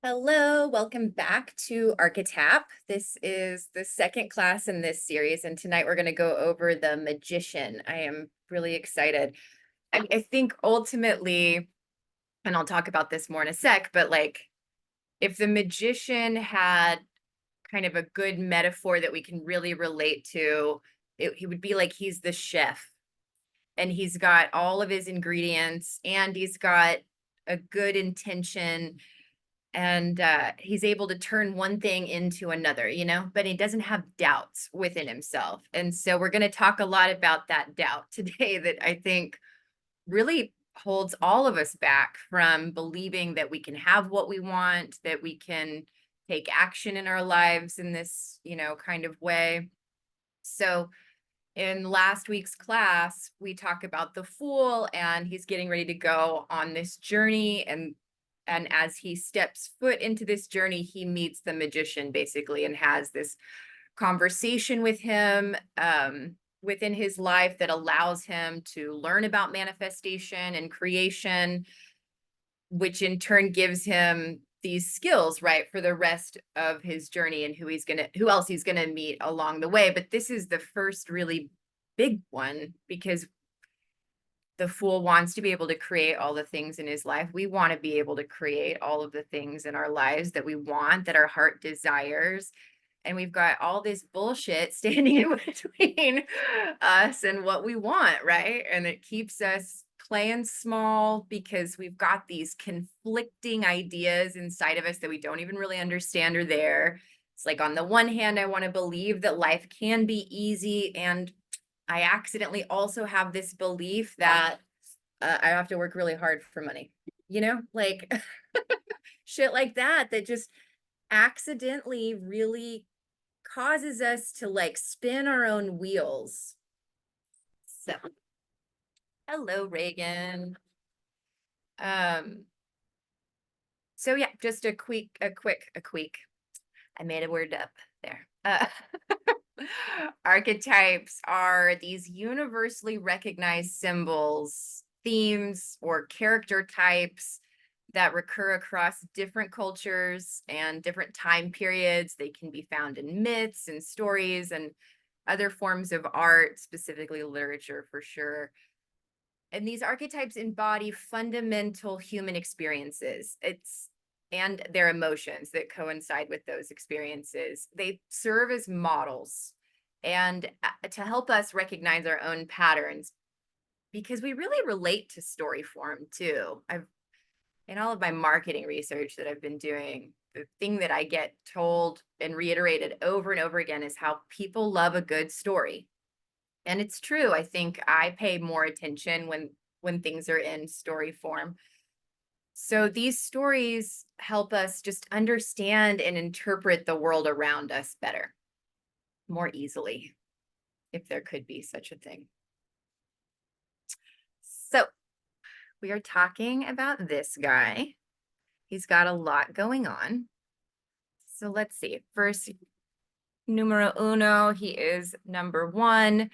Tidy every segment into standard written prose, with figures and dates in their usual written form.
Hello, welcome back to ArcheTAP. This is the second class in this series, and tonight we're going to go over the Magician. I am really excited. I think ultimately, and I'll talk about this more in a sec, but like if the Magician had kind of a good metaphor that we can really relate to, he would be like he's the chef, and he's got all of his ingredients, and he's got a good intention, and he's able to turn one thing into another, but he doesn't have doubts within himself. And so we're going to talk a lot about that doubt today that I think really holds all of us back from believing that we can have what we want, that we can take action in our lives in this, kind of way. So in last week's class, we talk about the fool, and he's getting ready to go on this journey, and as he steps foot into this journey, he meets the magician basically and has this conversation with him within his life that allows him to learn about manifestation and creation, which in turn gives him these skills, right, for the rest of his journey and who else he's gonna meet along the way. But this is the first really big one, because the fool wants to be able to create all the things in his life. We want to be able to create all of the things in our lives that we want, that our heart desires. And we've got all this bullshit standing in between us and what we want, right? And it keeps us playing small because we've got these conflicting ideas inside of us that we don't even really understand are there. It's like, on the one hand, I want to believe that life can be easy, and I accidentally also have this belief that I have to work really hard for money, like shit like that, that just accidentally really causes us to like spin our own wheels. So, hello, Reagan. Um, so yeah, just a quick. I made a word up there. Archetypes are these universally recognized symbols, themes, or character types that recur across different cultures and different time periods. They can be found in myths and stories and other forms of art, specifically literature for sure. And these archetypes embody fundamental human experiences. And their emotions that coincide with those experiences. They serve as models and to help us recognize our own patterns, because we really relate to story form too. In all of my marketing research that I've been doing, the thing that I get told and reiterated over and over again is how people love a good story. And it's true. I think I pay more attention when things are in story form. So these stories help us just understand and interpret the world around us better, more easily, if there could be such a thing. So we are talking about this guy. He's got a lot going on. So let's see. First, numero uno, he is number one.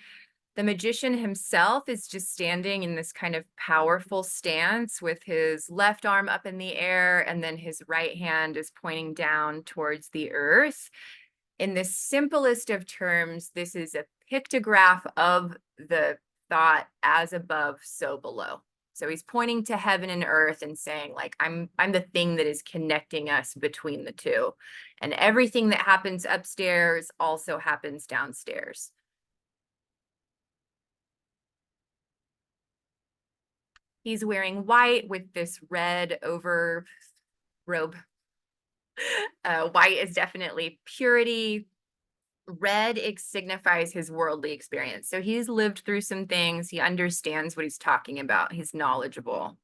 The magician himself is just standing in this kind of powerful stance with his left arm up in the air, and then his right hand is pointing down towards the earth. In the simplest of terms, this is a pictograph of the thought as above, so below. So he's pointing to heaven and earth and saying, like, I'm the thing that is connecting us between the two. And everything that happens upstairs also happens downstairs. He's wearing white with this red over robe. White is definitely purity. Red signifies his worldly experience. So he's lived through some things. He understands what he's talking about. He's knowledgeable.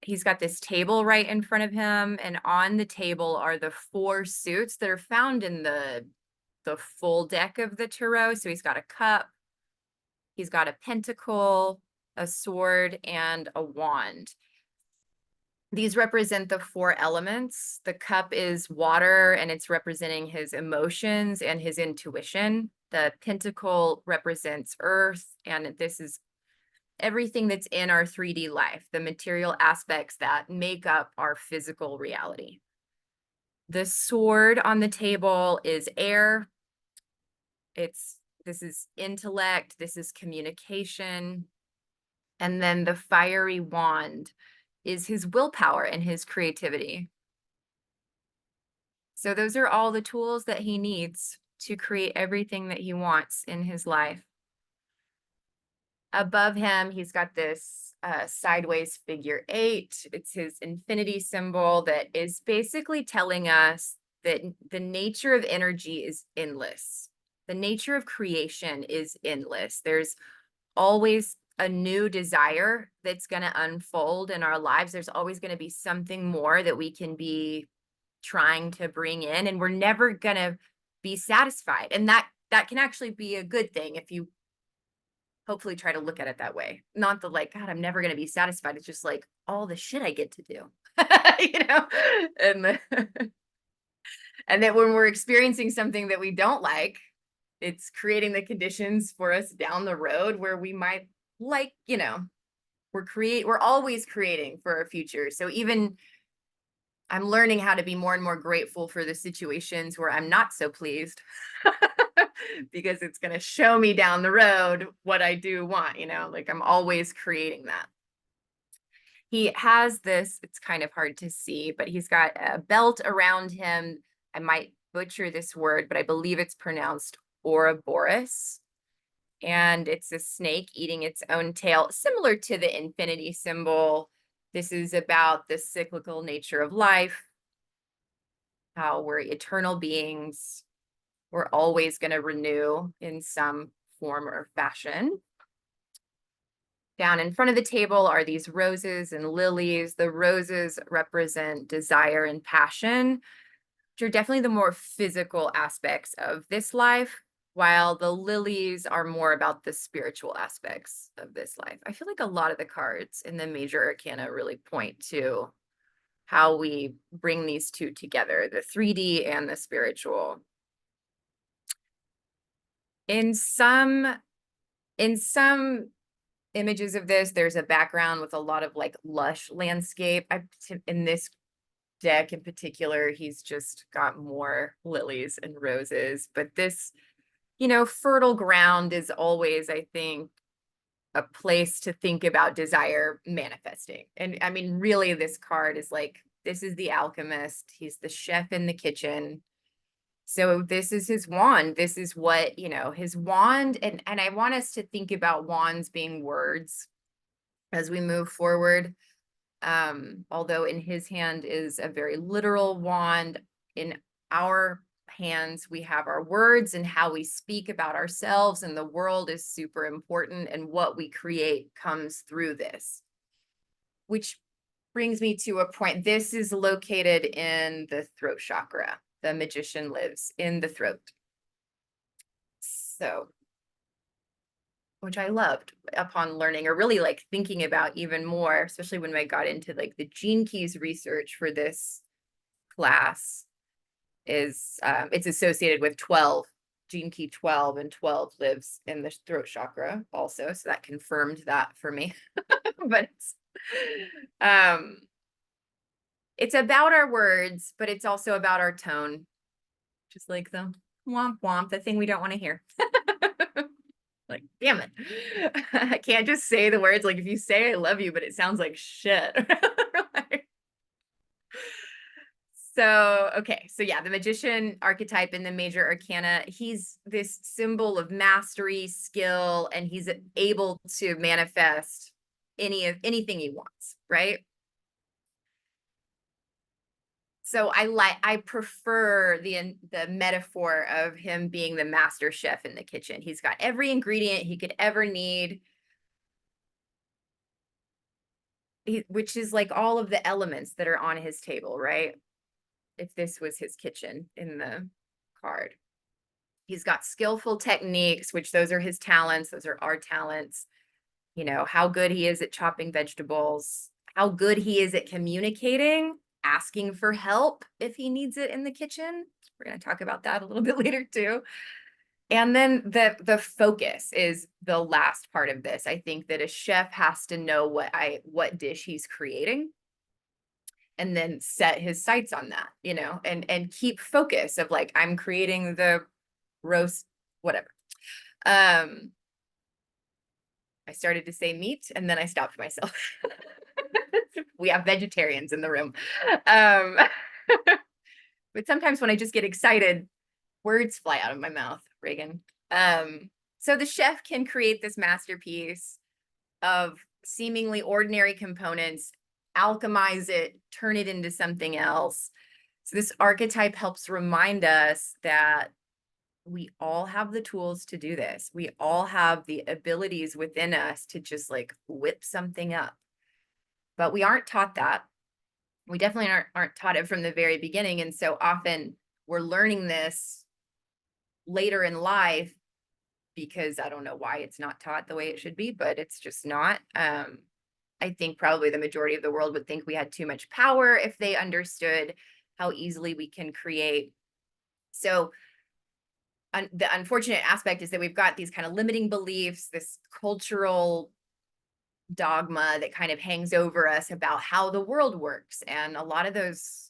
He's got this table right in front of him, and on the table are the 4 suits that are found in the full deck of the tarot. So he's got a cup, he's got a pentacle, a sword, and a wand. These represent the 4 elements. The cup is water, and it's representing his emotions and his intuition. The pentacle represents earth, and this is everything that's in our 3D life, the material aspects that make up our physical reality. The sword on the table is air. This is intellect, this is communication. And then the fiery wand is his willpower and his creativity. So those are all the tools that he needs to create everything that he wants in his life. Above him, he's got this sideways figure 8. It's his infinity symbol that is basically telling us that the nature of energy is endless. The nature of creation is endless. There's always a new desire that's going to unfold in our lives. There's always going to be something more that we can be trying to bring in, and we're never going to be satisfied. And that can actually be a good thing if you hopefully try to look at it that way. Not the like, God, I'm never going to be satisfied. It's just like all the shit I get to do, you know, and and that when we're experiencing something that we don't like, it's creating the conditions for us down the road where we might like, you know, we're always creating for our future. So even I'm learning how to be more and more grateful for the situations where I'm not so pleased because it's going to show me down the road what I do want, you know, like I'm always creating that. He has this, it's kind of hard to see, but he's got a belt around him. I might butcher this word, but I believe it's pronounced Ouroboros. And it's a snake eating its own tail, similar to the infinity symbol. This is about the cyclical nature of life, how we're eternal beings. We're always going to renew in some form or fashion. Down in front of the table are these roses and lilies. The roses represent desire and passion, which are definitely the more physical aspects of this life, while the lilies are more about the spiritual aspects of this life. I feel like a lot of the cards in the major arcana really point to how we bring these two together, the 3D and the spiritual. In some images of this, there's a background with a lot of like lush landscape. In this deck in particular, he's just got more lilies and roses, but this, you know, fertile ground is always, I think, a place to think about desire manifesting. And I mean, really, this card is like, this is the alchemist. He's the chef in the kitchen. So this is his wand. This is what, you know, his wand. And I want us to think about wands being words as we move forward. Although in his hand is a very literal wand, in our hands we have our words and how we speak about ourselves, and the world is super important, and what we create comes through this. Which brings me to a point. This is located in the throat chakra. The magician lives in the throat. So, which I loved upon learning, or really like thinking about even more, especially when I got into like the gene keys research for this class, is it's associated with 12, gene key 12, and 12 lives in the throat chakra also. So that confirmed that for me. But it's about our words, but it's also about our tone. Just like the womp womp, the thing we don't want to hear. Like, damn it. I can't just say the words. Like, if you say I love you, but it sounds like shit. So, okay. So yeah, the magician archetype in the major arcana, he's this symbol of mastery, skill, and he's able to manifest anything he wants, right? So I prefer the metaphor of him being the master chef in the kitchen. He's got every ingredient he could ever need, which is like all of the elements that are on his table, right? If this was his kitchen in the card. He's got skillful techniques, which those are his talents. Those are our talents. You know, how good he is at chopping vegetables, how good he is at communicating, asking for help if he needs it in the kitchen. We're going to talk about that a little bit later too. And then the focus is the last part of this. I think that a chef has to know what dish he's creating and then set his sights on that, you know, and keep focus of like, I'm creating the roast, whatever. I started to say meat and then I stopped myself. We have vegetarians in the room. But sometimes when I just get excited, words fly out of my mouth, Reagan. So the chef can create this masterpiece of seemingly ordinary components, alchemize it, turn it into something else. So this archetype helps remind us that we all have the tools to do this. We all have the abilities within us to just like whip something up. But we aren't taught that. We definitely aren't taught it from the very beginning. And so often we're learning this later in life because I don't know why it's not taught the way it should be, but it's just not. I think probably the majority of the world would think we had too much power if they understood how easily we can create. So the unfortunate aspect is that we've got these kind of limiting beliefs, this cultural dogma that kind of hangs over us about how the world works. And a lot of those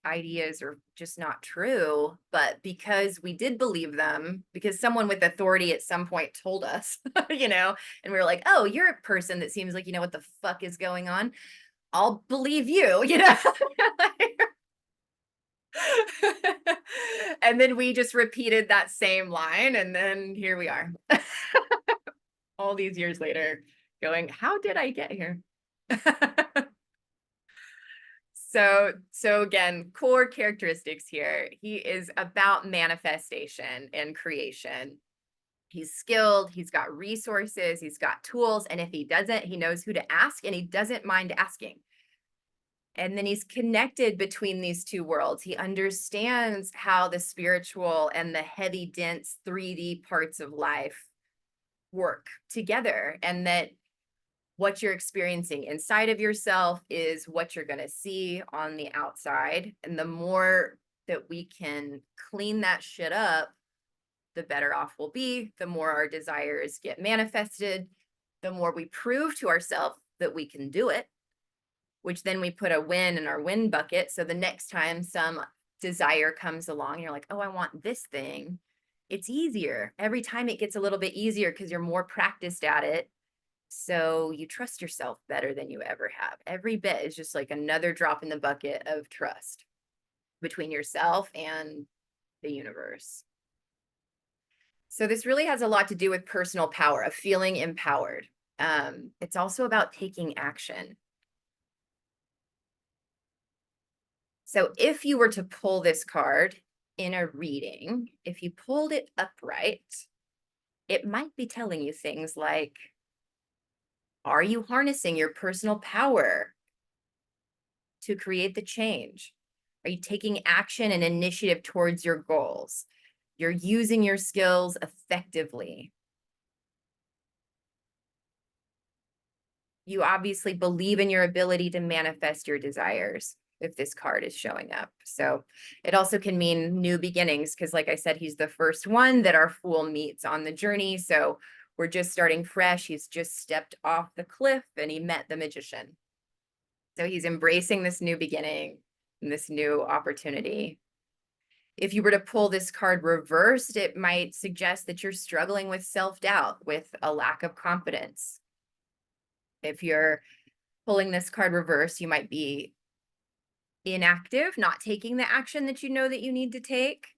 ideas are just not true. But because we did believe them, because someone with authority at some point told us, you know, and we were like, oh, you're a person that seems like you know what the fuck is going on. I'll believe you, you know. And then we just repeated that same line, and then here we are. All these years later, going, how did I get here? So again, core characteristics here. He is about manifestation and creation. He's skilled, he's got resources, he's got tools, and if he doesn't, he knows who to ask and he doesn't mind asking. And then he's connected between these two worlds. He understands how the spiritual and the heavy, dense 3D parts of life work together, and that what you're experiencing inside of yourself is what you're going to see on the outside. And the more that we can clean that shit up, the better off we'll be, the more our desires get manifested, the more we prove to ourselves that we can do it, which then we put a win in our win bucket. So the next time some desire comes along, you're like, oh, I want this thing. It's easier. Every time it gets a little bit easier because you're more practiced at it. So you trust yourself better than you ever have. Every bit is just like another drop in the bucket of trust between yourself and the universe. So this really has a lot to do with personal power, of feeling empowered. It's also about taking action. So if you were to pull this card in a reading, if you pulled it upright, it might be telling you things like, are you harnessing your personal power to create the change? Are you taking action and initiative towards your goals? You're using your skills effectively. You obviously believe in your ability to manifest your desires if this card is showing up. So it also can mean new beginnings because, like I said, he's the first one that our fool meets on the journey. So we're just starting fresh. He's just stepped off the cliff and he met the magician. So he's embracing this new beginning and this new opportunity. If you were to pull this card reversed, it might suggest that you're struggling with self-doubt, with a lack of confidence. If you're pulling this card reverse, you might be inactive, not taking the action that you know that you need to take.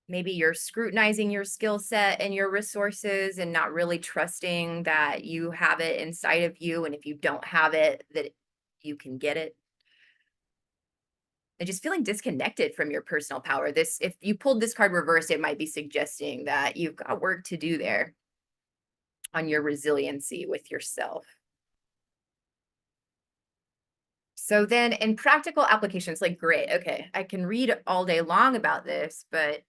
Maybe you're scrutinizing your skill set and your resources and not really trusting that you have it inside of you. And if you don't have it, that you can get it. And just feeling disconnected from your personal power. If you pulled this card reversed, it might be suggesting that you've got work to do there on your resiliency with yourself. So then in practical applications, like, great, okay, I can read all day long about this, but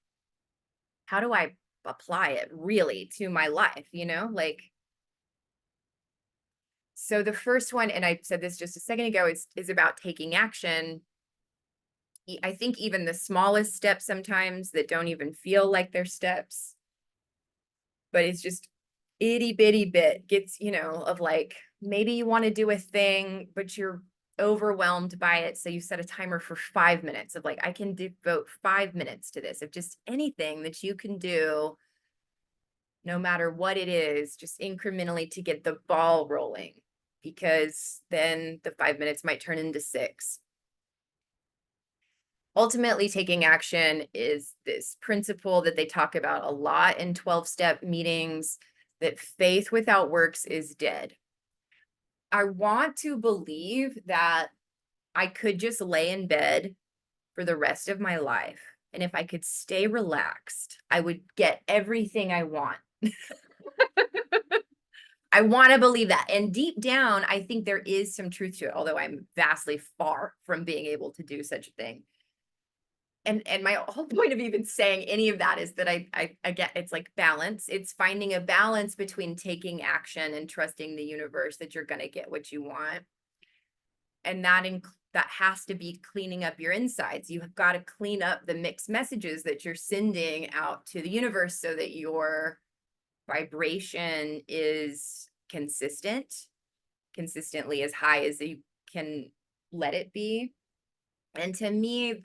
how do I apply it really to my life, you know? Like, so the first one, and I said this just a second ago, is about taking action. I think even the smallest steps sometimes that don't even feel like they're steps, but it's just itty bitty bit gets, of like, maybe you want to do a thing, but you're overwhelmed by it. So you set a timer for 5 minutes of like, I can devote 5 minutes to this, of just anything that you can do, no matter what it is, just incrementally to get the ball rolling, because then the 5 minutes might turn into 6. Ultimately, taking action is this principle that they talk about a lot in 12-step meetings, that faith without works is dead. I want to believe that I could just lay in bed for the rest of my life, and if I could stay relaxed, I would get everything I want. I want to believe that. And deep down, I think there is some truth to it, although I'm vastly far from being able to do such a thing. And my whole point of even saying any of that is that I get, it's like balance. It's finding a balance between taking action and trusting the universe that you're going to get what you want. And that has to be cleaning up your insides. You've got to clean up the mixed messages that you're sending out to the universe so that your vibration is consistently as high as you can let it be. And to me,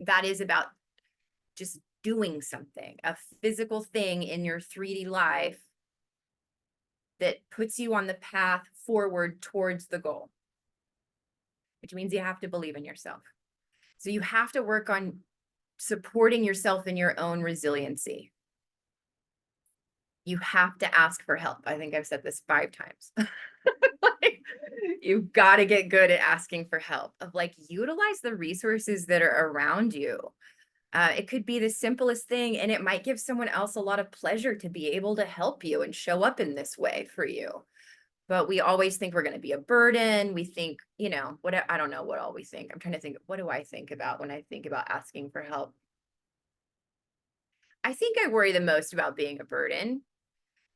that is about just doing something, a physical thing in your 3D life that puts you on the path forward towards the goal, which means you have to believe in yourself. So you have to work on supporting yourself in your own resiliency. You have to ask for help. I think I've said this 5 times. Like, you've got to get good at asking for help, of like, utilize the resources that are around you. It could be the simplest thing, and it might give someone else a lot of pleasure to be able to help you and show up in this way for you. But we always think we're going to be a burden. We think, I don't know what all we think. I'm trying to think, what do I think about when I think about asking for help? I think I worry the most about being a burden,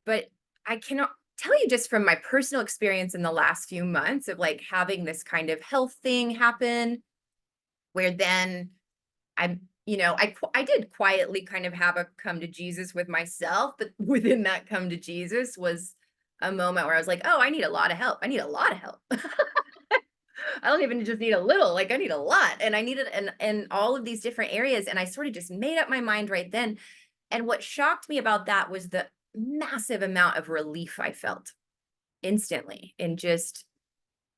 but I cannot tell you, just from my personal experience in the last few months of like having this kind of health thing happen, where then I did quietly kind of have a come to Jesus with myself, but within that come to Jesus was a moment where I was like, oh, I need a lot of help. I need a lot of help. I don't even just need a little, like I need a lot. And I needed in all of these different areas. And I sort of just made up my mind right then. And what shocked me about that was the massive amount of relief I felt instantly in just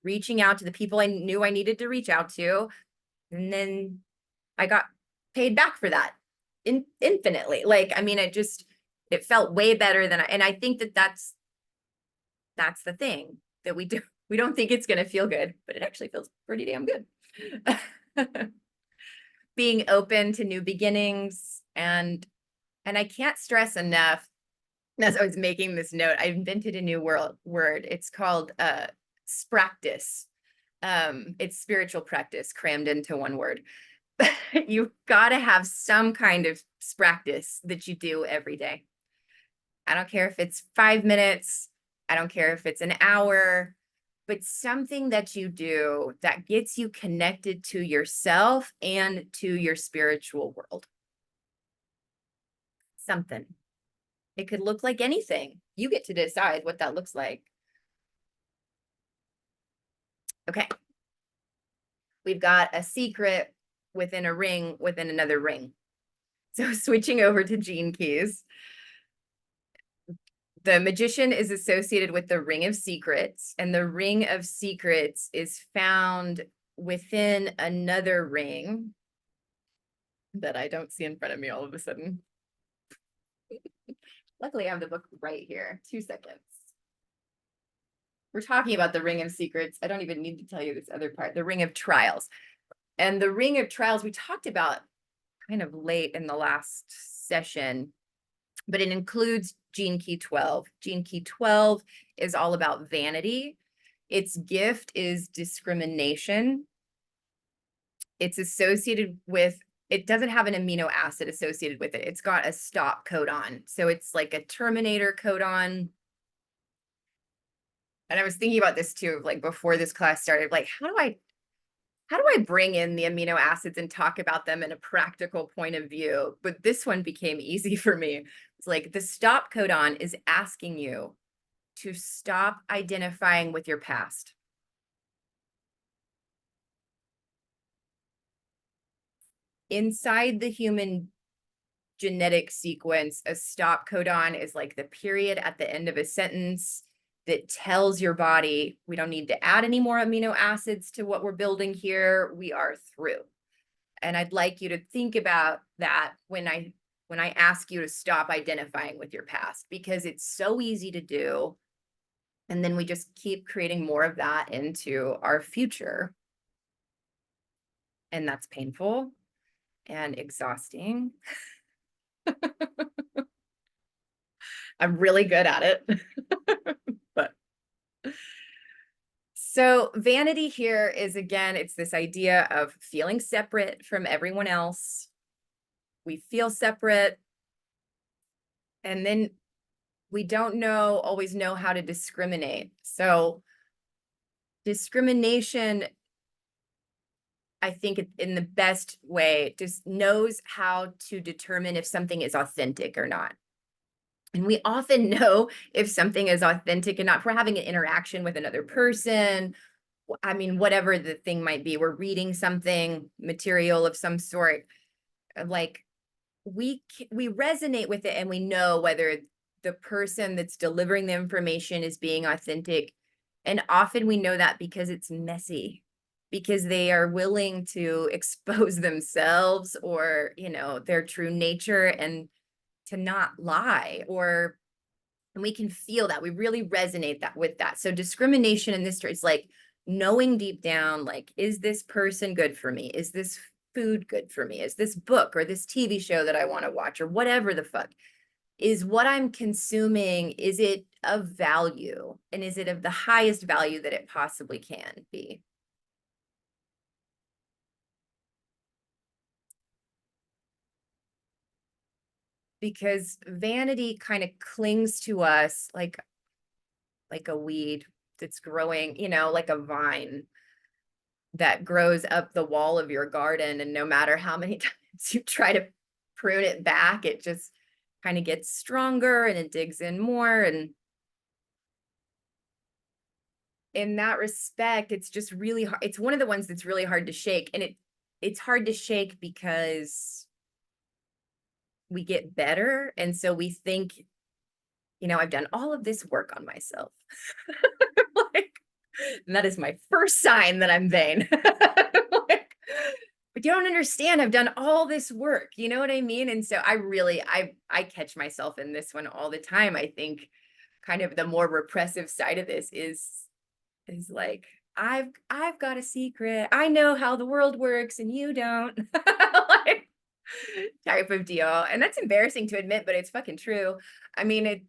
reaching out to the people I knew I needed to reach out to. And then I got paid back for that infinitely. Like, I mean, it felt way better than and I think that's the thing that we do. We don't think it's going to feel good, but it actually feels pretty damn good. Being open to new beginnings. And I can't stress enough, as I was making this note, I invented a new word. It's called spractice. It's spiritual practice crammed into one word. You've got to have some kind of practice that you do every day. I don't care if it's 5 minutes. I don't care if it's an hour, but something that you do that gets you connected to yourself and to your spiritual world. Something. It could look like anything. You get to decide what that looks like. Okay. We've got a secret within a ring within another ring. So switching over to gene keys. The magician is associated with the ring of secrets, and the ring of secrets is found within another ring that I don't see in front of me all of a sudden. Luckily, I have the book right here. 2 seconds. We're talking about the ring of secrets. I don't even need to tell you this other part, the ring of trials. And the ring of trials we talked about kind of late in the last session, but it includes gene key 12. Gene key 12 is all about vanity. Its gift is discrimination. It's associated with, it doesn't have an amino acid associated with it. It's got a stop codon. So it's like a terminator codon. And I was thinking about this too, like before this class started, like, how do I how do I bring in the amino acids and talk about them in a practical point of view? But this one became easy for me. It's like the stop codon is asking you to stop identifying with your past. Inside the human genetic sequence, a stop codon is like the period at the end of a sentence that tells your body, we don't need to add any more amino acids to what we're building here. We are through. And I'd like you to think about that when I ask you to stop identifying with your past, because it's so easy to do. And then we just keep creating more of that into our future. And that's painful and exhausting. I'm really good at it. But so vanity here is, again, it's this idea of feeling separate from everyone else. We feel separate. And then we don't always know how to discriminate. So discrimination, I think in the best way, just knows how to determine if something is authentic or not. And we often know if something is authentic and not. If we're having an interaction with another person, I mean, whatever the thing might be, we're reading something, material of some sort, like we resonate with it and we know whether the person that's delivering the information is being authentic. And often we know that because it's messy, because they are willing to expose themselves or, their true nature and to not lie, and we can feel that. We really resonate with that. So discrimination in this story is like knowing deep down, like, is this person good for me? Is this food good for me? Is this book or this TV show that I want to watch or whatever the fuck? Is what I'm consuming, is it of value? And is it of the highest value that it possibly can be? Because vanity kind of clings to us like a weed that's growing, like a vine that grows up the wall of your garden. And no matter how many times you try to prune it back, it just kind of gets stronger and it digs in more. And in that respect, it's just really hard. It's one of the ones that's really hard to shake. And it's hard to shake because we get better. And so we think, I've done all of this work on myself. Like, and that is my first sign that I'm vain. Like, but you don't understand. I've done all this work. You know what I mean? And so I catch myself in this one all the time. I think kind of the more repressive side of this is like, I've got a secret. I know how the world works and you don't. Like, type of deal. And that's embarrassing to admit, but it's fucking true. I mean,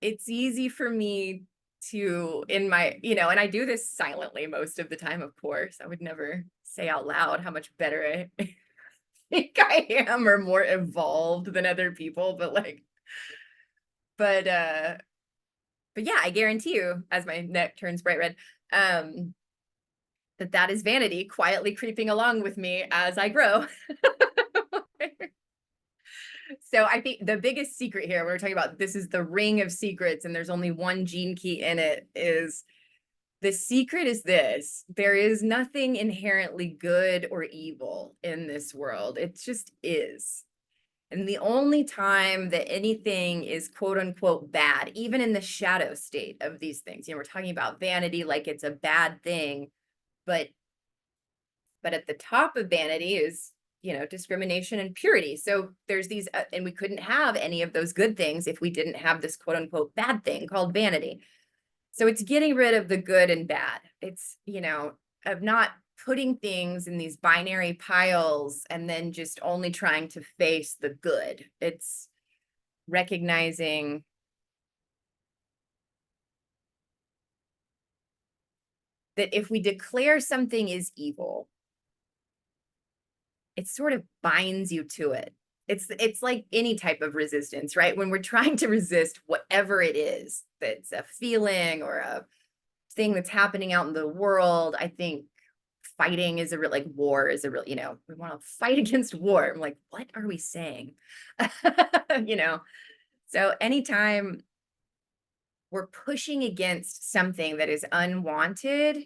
it's easy for me to, and I do this silently most of the time, of course. I would never say out loud how much better I think I am or more evolved than other people, but yeah, I guarantee you, as my neck turns bright red, that is vanity quietly creeping along with me as I grow. So I think the biggest secret here, when we're talking about this is the ring of secrets and there's only one gene key in it, is the secret is this: there is nothing inherently good or evil in this world. It just is. And the only time that anything is quote unquote bad, even in the shadow state of these things, we're talking about vanity like it's a bad thing, but at the top of vanity is, discrimination and purity. So there's these, and we couldn't have any of those good things if we didn't have this quote unquote bad thing called vanity. So it's getting rid of the good and bad. It's, of not putting things in these binary piles and then just only trying to face the good. It's recognizing that if we declare something is evil, it sort of binds you to it. It's like any type of resistance, right? When we're trying to resist whatever it is, that's a feeling or a thing that's happening out in the world, I think fighting is a real, like war is a real, you know, we want to fight against war. I'm like, what are we saying? You know, so anytime we're pushing against something that is unwanted,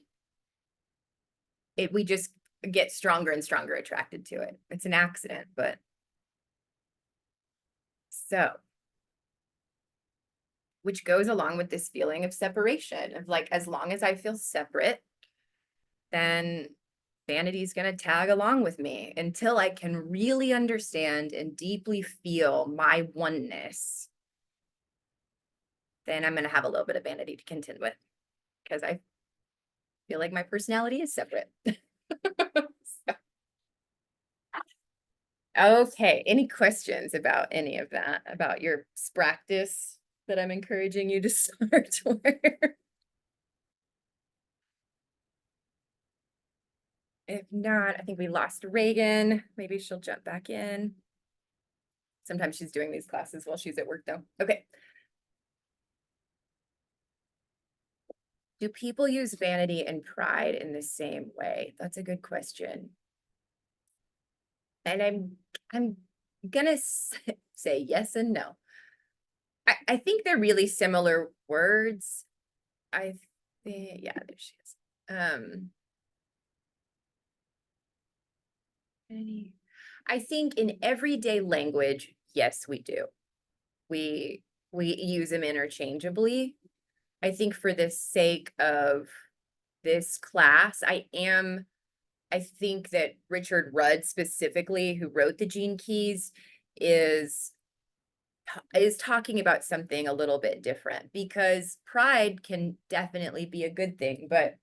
we just get stronger and stronger attracted to it. It's an accident, but so, which goes along with this feeling of separation of like, as long as I feel separate, then vanity is going to tag along with me until I can really understand and deeply feel my oneness. Then I'm going to have a little bit of vanity to contend with because I feel like my personality is separate. So, okay, any questions about any of that, about your practice that I'm encouraging you to start with? If not, I think we lost Reagan. Maybe she'll jump back in. Sometimes she's doing these classes while she's at work though. Okay. Do people use vanity and pride in the same way? That's a good question. And I'm gonna say yes and no. I think they're really similar words. I think, yeah, there she is. I think in everyday language, yes, we do. We use them interchangeably. I think for the sake of this class, I think that Richard Rudd specifically, who wrote the Gene Keys, is talking about something a little bit different, because pride can definitely be a good thing, but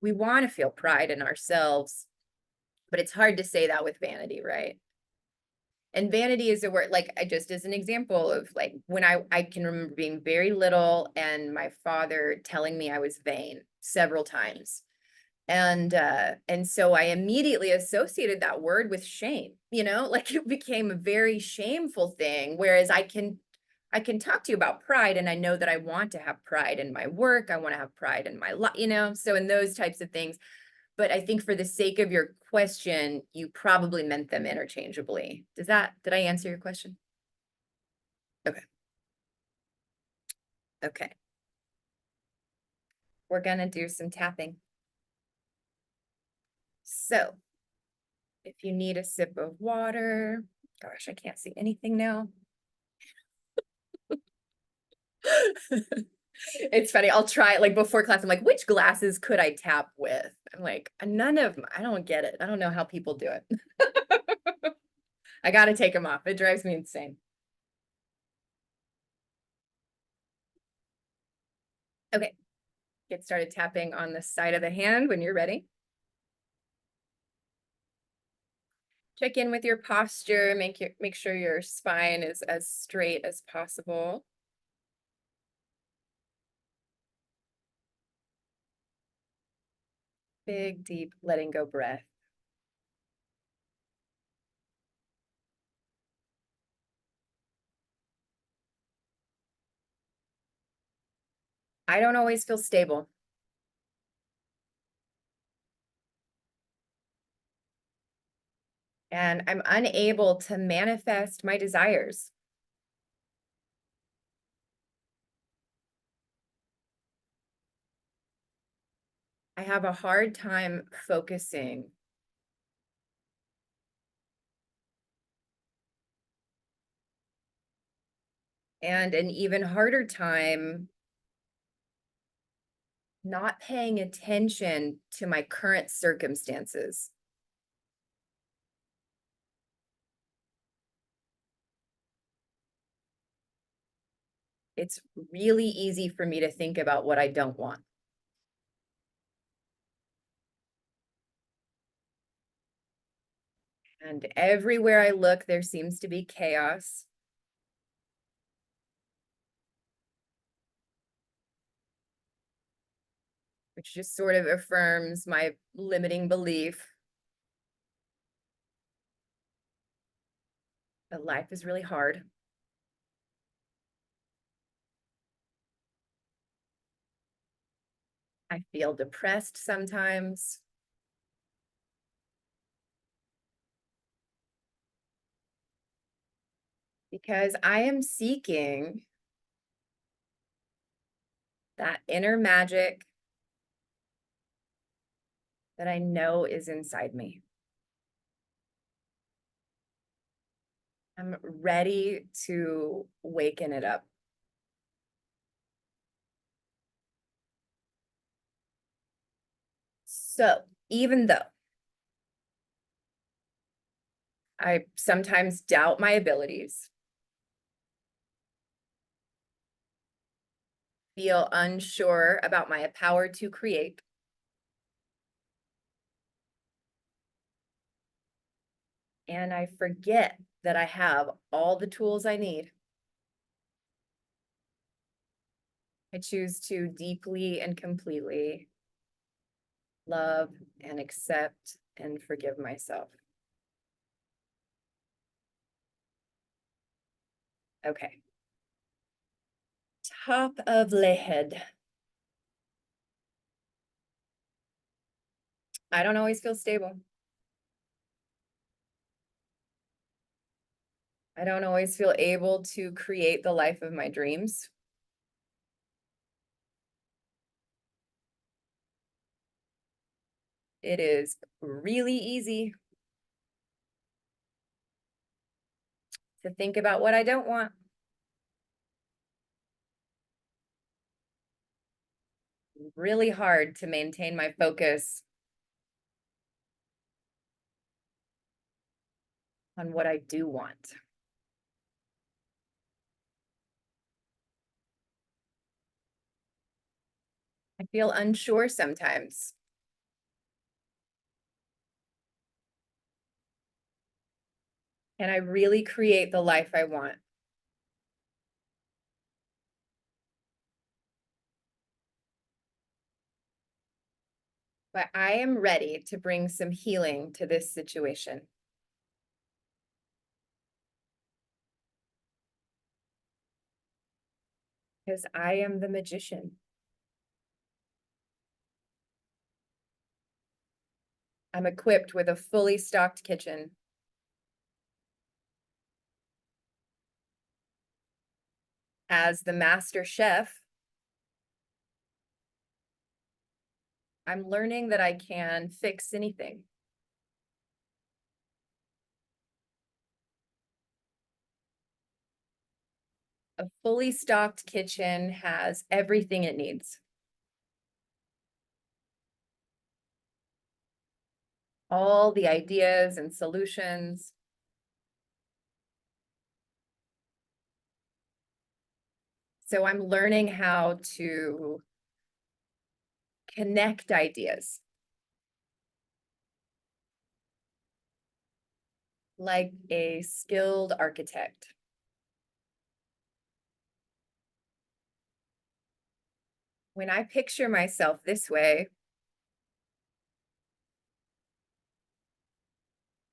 we want to feel pride in ourselves, but it's hard to say that with vanity, right? And vanity is a word, like, I just as an example of like when I can remember being very little and my father telling me I was vain several times. And so I immediately associated that word with shame, you know, like it became a very shameful thing. Whereas I can talk to you about pride, and I know that I want to have pride in my work. I want to have pride in my life, you know, so in those types of things. But I think for the sake of your question, you probably meant them interchangeably. Did I answer your question? Okay. Okay. We're gonna do some tapping. So if you need a sip of water, gosh, I can't see anything now. It's funny. I'll try it like before class. I'm like, which glasses could I tap with? I'm like, none of them. I don't get it. I don't know how people do it. I got to take them off. It drives me insane. Okay. Get started tapping on the side of the hand when you're ready. Check in with your posture. Make sure your spine is as straight as possible. Big, deep, letting go breath. I don't always feel stable. And I'm unable to manifest my desires. I have a hard time focusing. And an even harder time not paying attention to my current circumstances. It's really easy for me to think about what I don't want. And everywhere I look, there seems to be chaos. Which just sort of affirms my limiting belief that life is really hard. I feel depressed sometimes. Because I am seeking that inner magic that I know is inside me. I'm ready to waken it up. So, even though I sometimes doubt my abilities, feel unsure about my power to create, and I forget that I have all the tools I need, I choose to deeply and completely love and accept and forgive myself. Okay. Top of the head. I don't always feel stable. I don't always feel able to create the life of my dreams. It is really easy to think about what I don't want. Really hard to maintain my focus on what I do want. I feel unsure sometimes. Can I really create the life I want? But I am ready to bring some healing to this situation. Because I am the magician. I'm equipped with a fully stocked kitchen. As the master chef, I'm learning that I can fix anything. A fully stocked kitchen has everything it needs. All the ideas and solutions. So I'm learning how to connect ideas. Like a skilled architect. When I picture myself this way,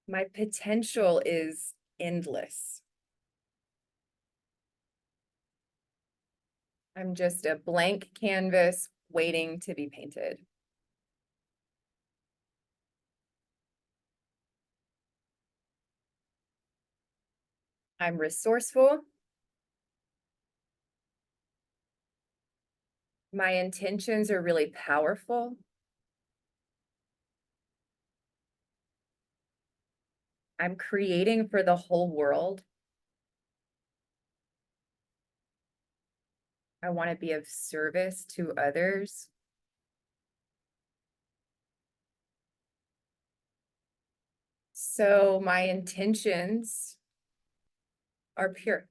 my potential is endless. I'm just a blank canvas waiting to be painted. I'm resourceful. My intentions are really powerful. I'm creating for the whole world. I want to be of service to others. So my intentions are pure.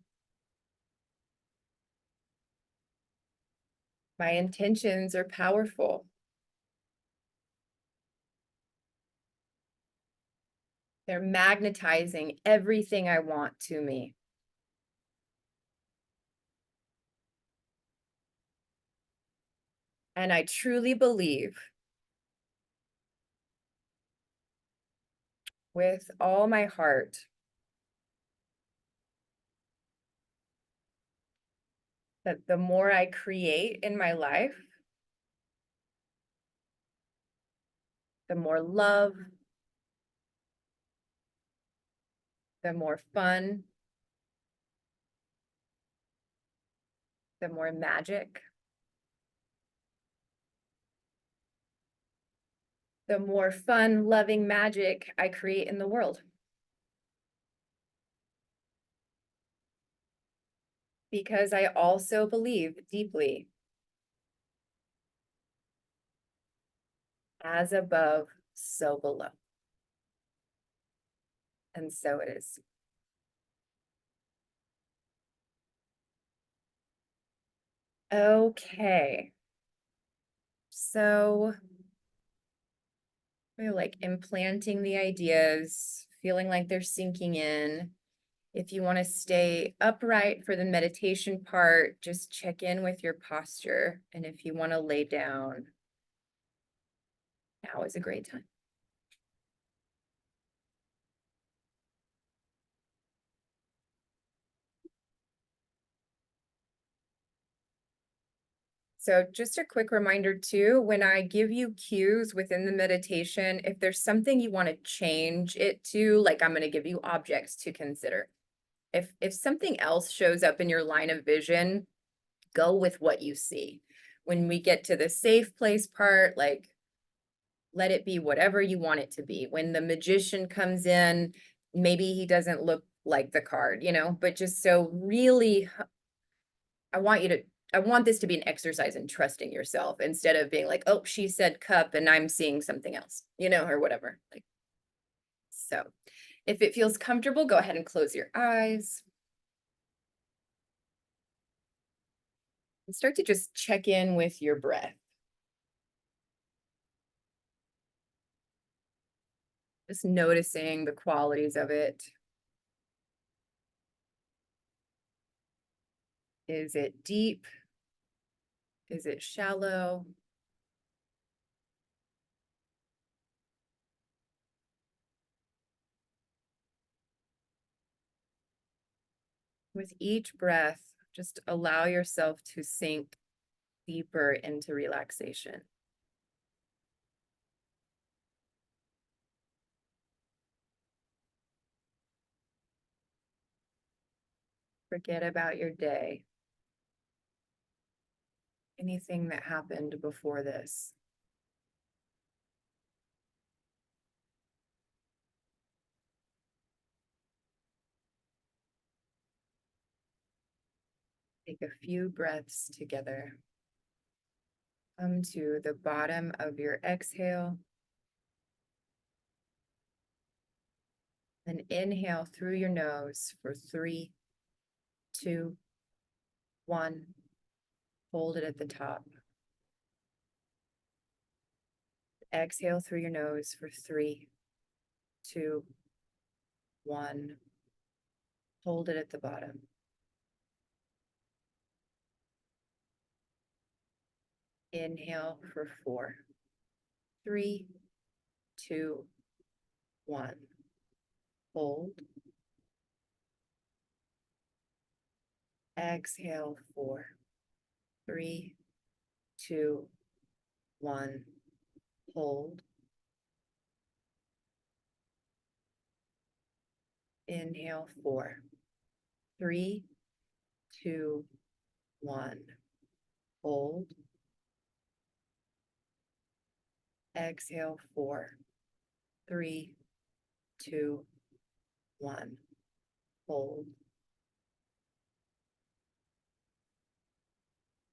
My intentions are powerful. They're magnetizing everything I want to me. And I truly believe with all my heart that the more I create in my life, the more love, the more fun, the more magic, the more fun, loving magic I create in the world. Because I also believe deeply, as above, so below. And so it is. Okay. So we're like implanting the ideas, feeling like they're sinking in. If you want to stay upright for the meditation part, just check in with your posture. And if you want to lay down, now is a great time. So just a quick reminder too, when I give you cues within the meditation, if there's something you want to change it to, like I'm going to give you objects to consider. If something else shows up in your line of vision, go with what you see. When we get to the safe place part, like let it be whatever you want it to be. When the magician comes in, maybe he doesn't look like the card, but just so really, I want this to be an exercise in trusting yourself instead of being like, oh, she said cup and I'm seeing something else, or whatever. Like, so if it feels comfortable, go ahead and close your eyes. And start to just check in with your breath. Just noticing the qualities of it. Is it deep? Is it shallow? With each breath, just allow yourself to sink deeper into relaxation. Forget about your day. Anything that happened before this. Take a few breaths together. Come to the bottom of your exhale. And inhale through your nose for 3, 2, 1. Hold it at the top. Exhale through your nose for 3, 2, 1. Hold it at the bottom. Inhale for 4, 3, 2, 1. Hold. Exhale 4, 3, 2, 1. Hold. Inhale 4, 3, 2, 1. Hold. Exhale 4, 3, 2, 1. Hold.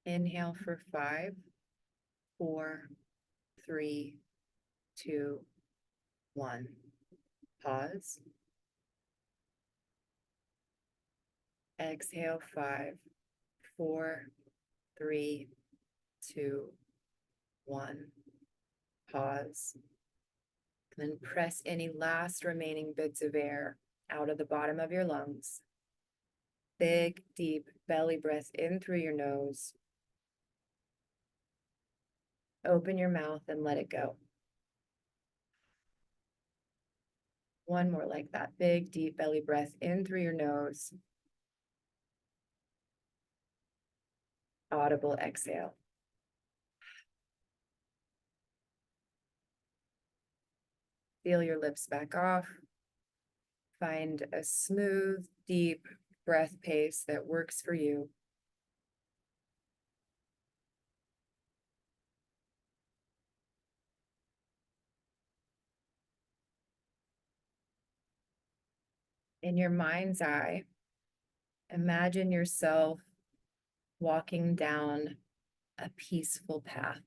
Inhale for 5, 4, 3, 2, 1. Pause. Exhale 5, 4, 3, 2, 1. Pause. And then press any last remaining bits of air out of the bottom of your lungs. Big, deep belly breath in through your nose. Open your mouth and let it go. One more like that. Big, deep belly breath in through your nose. Audible exhale. Feel your lips back off. Find a smooth, deep breath pace that works for you. In your mind's eye, imagine yourself walking down a peaceful path.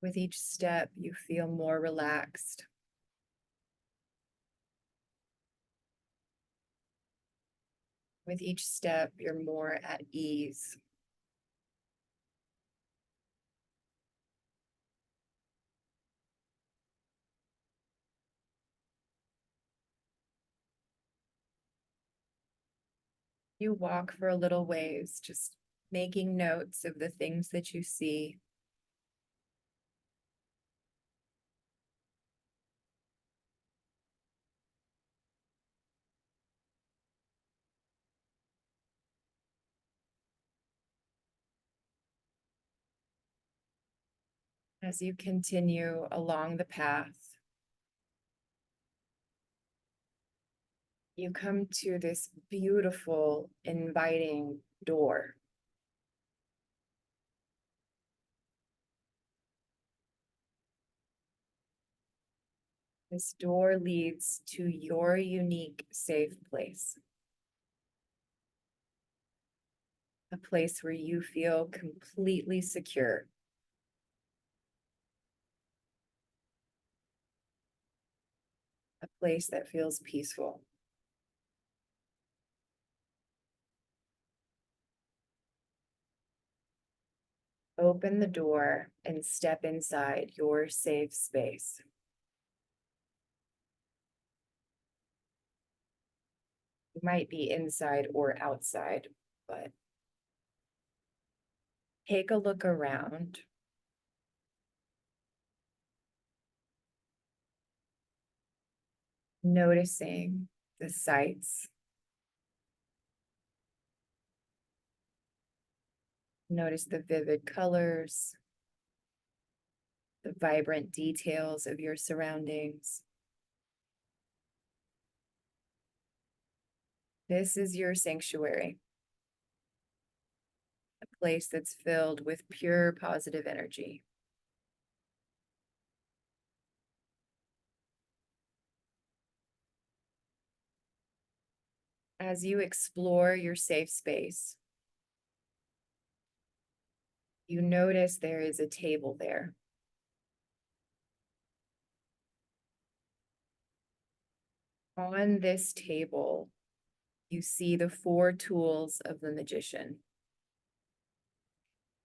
With each step, you feel more relaxed. With each step, you're more at ease. You walk for a little ways, just making notes of the things that you see. As you continue along the path, you come to this beautiful, inviting door. This door leads to your unique safe place. A place where you feel completely secure. A place that feels peaceful. Open the door and step inside your safe space. You might be inside or outside, but take a look around. Noticing the sights. Notice the vivid colors, the vibrant details of your surroundings. This is your sanctuary, a place that's filled with pure positive energy. As you explore your safe space, you notice there is a table there. On this table, you see the 4 tools of the magician: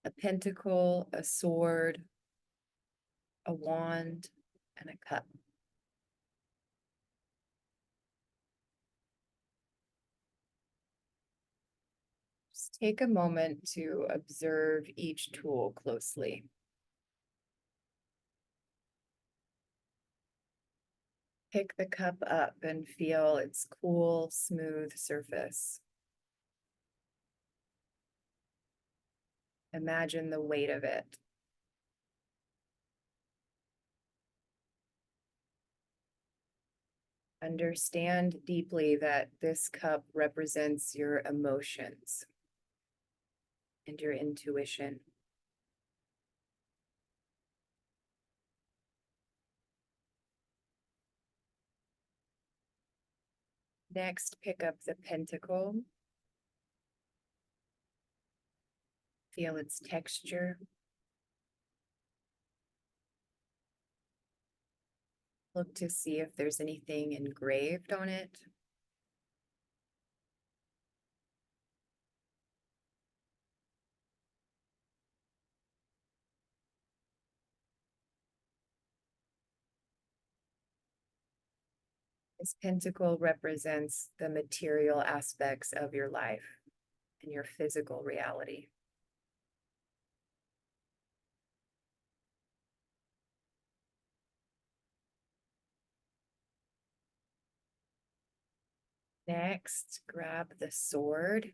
a pentacle, a sword, a wand, and a cup. Just take a moment to observe each tool closely. Pick the cup up and feel its cool, smooth surface. Imagine the weight of it. Understand deeply that this cup represents your emotions and your intuition. Next, pick up the pentacle. Feel its texture. Look to see if there's anything engraved on it. This pentacle represents the material aspects of your life and your physical reality. Next, grab the sword.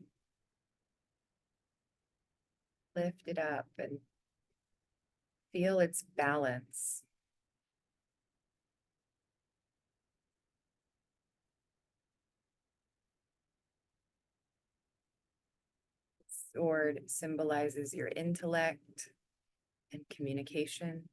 Lift it up and feel its balance. Sword symbolizes your intellect and communication.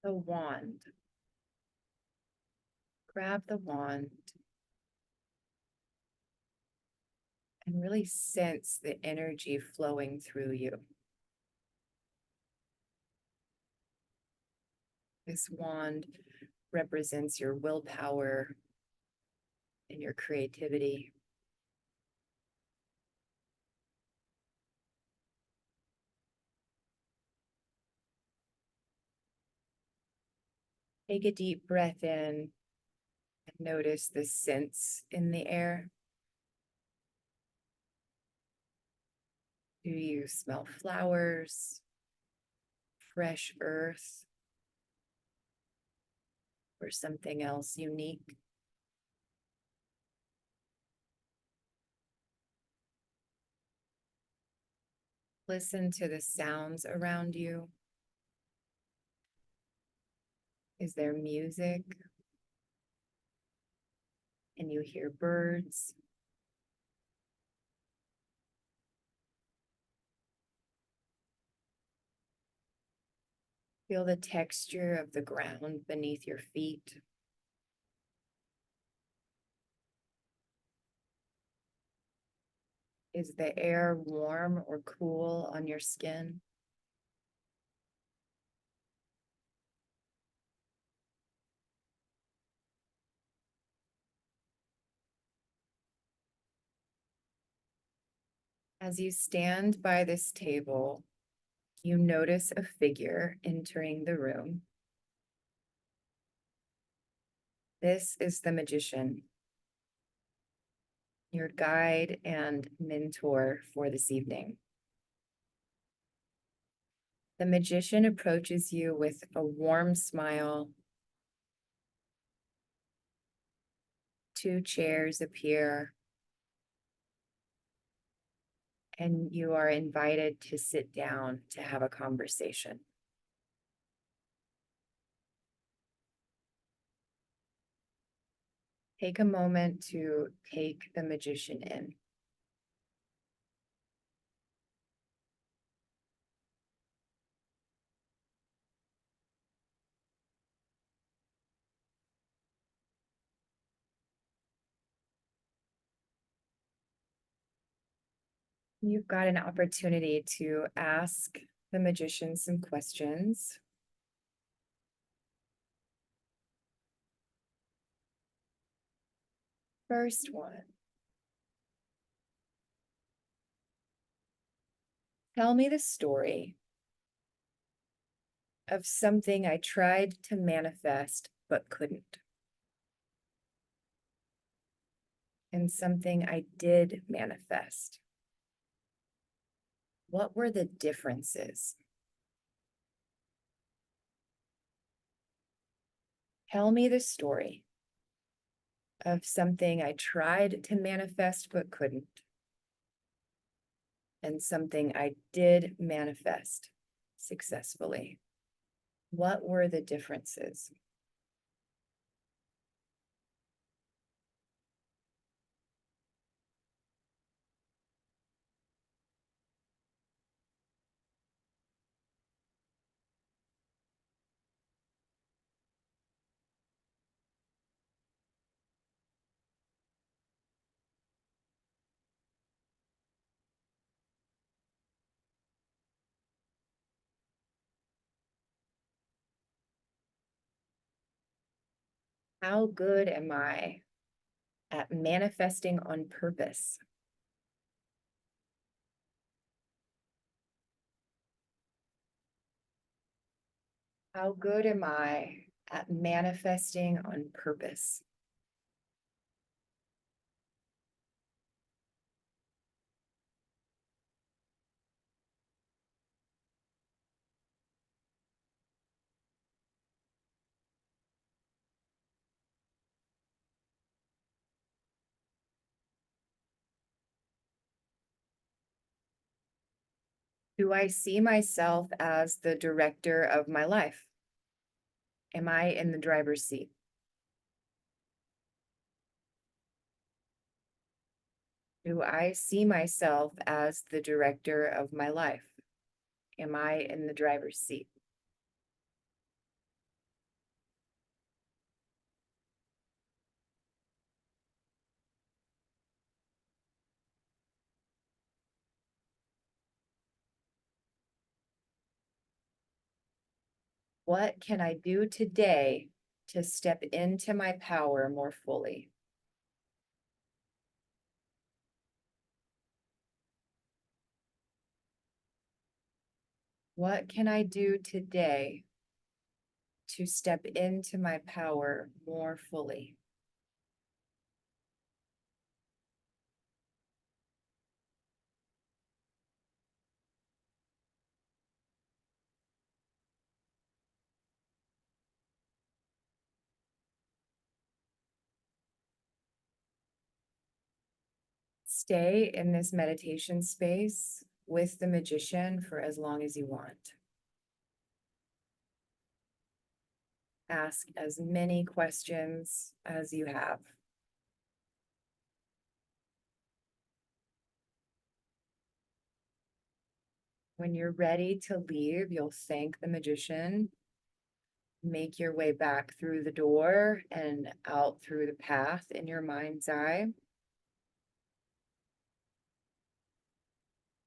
The wand. Grab the wand and really sense the energy flowing through you. This wand represents your willpower and your creativity. Take a deep breath in and notice the scents in the air. Do you smell flowers, fresh earth, or something else unique? Listen to the sounds around you. Is there music? And you hear birds? Feel the texture of the ground beneath your feet. Is the air warm or cool on your skin? As you stand by this table, you notice a figure entering the room. This is the magician, your guide and mentor for this evening. The magician approaches you with a warm smile. Two chairs appear, and you are invited to sit down to have a conversation. Take a moment to take the magician in. You've got an opportunity to ask the magician some questions. First one. Tell me the story of something I tried to manifest but couldn't, and something I did manifest. What were the differences? Tell me the story of something I tried to manifest but couldn't, and something I did manifest successfully. What were the differences? How good am I at manifesting on purpose? How good am I at manifesting on purpose? Do I see myself as the director of my life? Am I in the driver's seat? Do I see myself as the director of my life? Am I in the driver's seat? What can I do today to step into my power more fully? What can I do today to step into my power more fully? Stay in this meditation space with the magician for as long as you want. Ask as many questions as you have. When you're ready to leave, you'll thank the magician, make your way back through the door and out through the path in your mind's eye.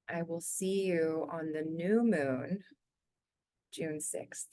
I will see you on the new moon, June 6th.